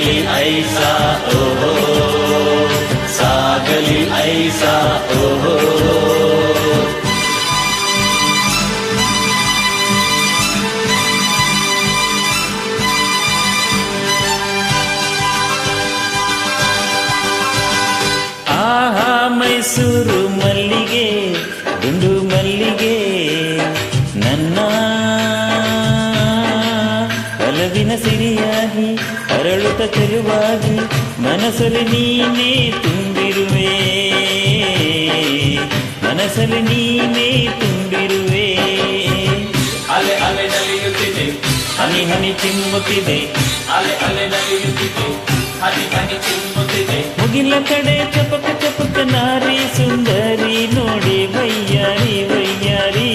ಸಾಗಲಿ ಐಸಾ ಓಹೋ ಸಾಗಲಿ ಐಸಾ ಓಹೋ ಆಹಾ ಮೈಸೂರು ಮಲ್ಲಿಗೆ ದುಂಡು ಮಲ್ಲಿಗೆ ನನ್ನ ಒಲವಿನ ಸಿರಿಯಾಗಿ ಅರಳುತ್ತ ಚೆಲುವಾಗಿ ಮನಸ್ಸಲ್ಲಿ ನೀನೇ ತುಂಬಿರುವೆ ಮನಸ್ಸಲ್ಲಿ ನೀನೇ ತುಂಬಿರುವೆ ಅಲೆ ಅಲೆ ನಲಿಯುತ್ತಿದೆ ಹನಿ ಹನಿ ಚಿಮ್ಮುತ್ತಿದೆ ಅಲೆ ಅಲೆ ನಲಿಯುತ್ತಿದೆ ಹನಿ ಹನಿ ಚಿಮ್ಮುತ್ತಿದೆ ಮುಗಿಲ ಕಡೆ ಚಪಕ ಚಪಕ ನಾರಿ ಸುಂದರಿ ನೋಡಿ ವಯ್ಯಾರಿ ವಯ್ಯಾರಿ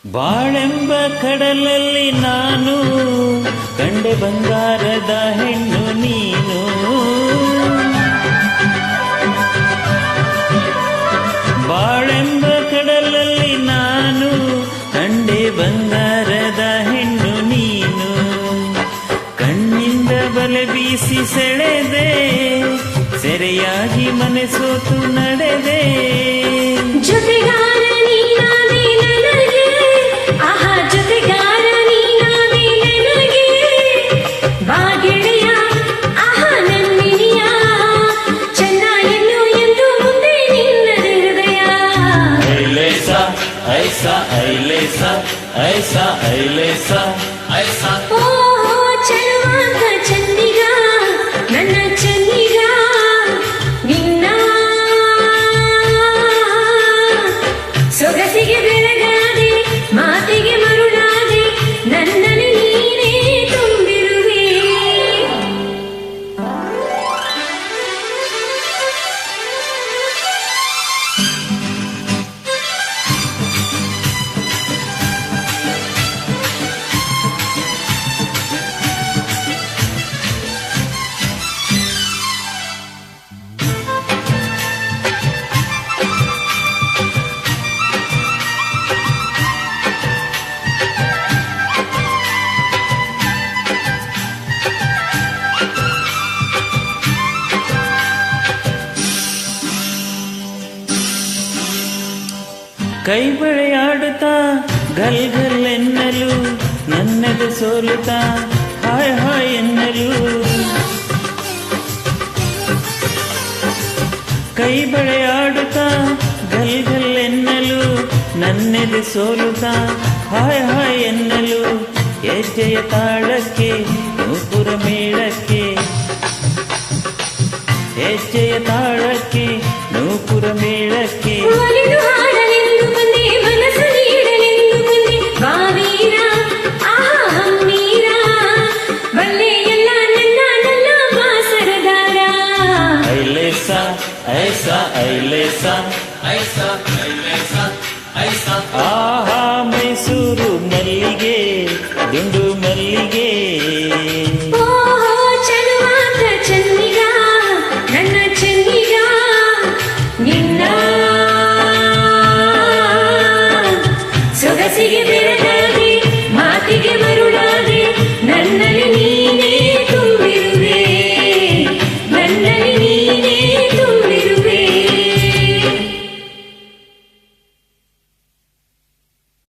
ಬಾಳೆಂಬ ಕಡಲಲ್ಲಿ ನಾನು ಕಂಡೆ ಬಂಗಾರದ ಹೆಣ್ಣು ನೀನು ಬಾಳೆಂಬ ಕಡಲಲ್ಲಿ ನಾನು ಕಂಡೆ ಬಂಗಾರದ ಹೆಣ್ಣು ನೀನು ಕಣ್ಣಿಂದ ಬಲೆ ಬೀಸಿ ಸೆಳೆದೆ ಸೆರೆಯಾಗಿ ಮನೆ ಸೋತು ನಡೆದೆ ಜೊತೆಗಾರ ನೀನಾದೆ ನನಗೆ ಆಹಾ ಜೊತೆಗಾರ ನೀನಾದೆ ನನಗೆ ಬಾಗೆಳೆಯ ಆಹಾ ನನ್ನಿನಿಯ ಚೆನ್ನ ಎನ್ನು ಎಂದು ಮುಂದೆ ನಿನ್ನದೆ ಹೃದಯ ಐಲೇಸಾ ಐಸಾ ಐಲೇಸಾ ಐಸಾ ಐಲೇಸಾ ಐಸಾ ಓ ಚೆಲುವಾದ ಚಂದಿಗ ನನ್ನ ಚಂದಿಗ ನಿನ್ನ ಸೊಗಸಿಗೆ ಬೆಳಗಾದೆ ಮಾತಿಗೆ ಮರುಳಾದೆ ನನ್ನಲ್ಲಿ ನೀನೇ ತುಂಬಿರುವೆ ಕೈ ಬಳೆಯಾಡುತ್ತಾ ಗಲ್ ಗಲ್ ಎನ್ನಲು ನನ್ನದು ಸೋಲುತ್ತಾ ಹಾಯ್ ಹಾಯ್ ಎನ್ನಲು ಕೈ ಬಳೆಯಾಡುತ್ತಾ ಗಲ್ ಗಲ್ ಎನ್ನಲು ನನ್ನೆದು ಸೋಲುತ್ತಾ ಹಾಯ್ ಹಾಯ್ ಎನ್ನಲು ಹೆಜ್ಜೆಯ ತಾಳಕ್ಕೆ ನೂಪುರ ಮೇಳಕ್ಕೆ ಹೆಜ್ಜೆಯ ತಾಳಕ್ಕೆ ನೂಪುರ ಮೇಳಕ್ಕೆ ಒಲಿದು ಹಾಡಲೆಂದು ಬಂದೆ ಮನಸ್ಸು ನೀಡಲೆಂದು ಬಂದೆ ಬಾವೀರ ಆಹಾ ಹಮ್ಮೀರ ಬಲ್ಲೆ ಎಲ್ಲ ನನ್ನ ನನ್ನ ಮಾಸರದಾರ ಐಲೇಸಾ ಐಸಾ ಐಲೇಸಾ ಐಸಾ ಐಲೇಸಾ ಐಸಾ ಆಹಾ ಮೈಸೂರು ಮಲ್ಲಿಗೆ ದುಂಡು ಮಲ್ಲಿಗೆ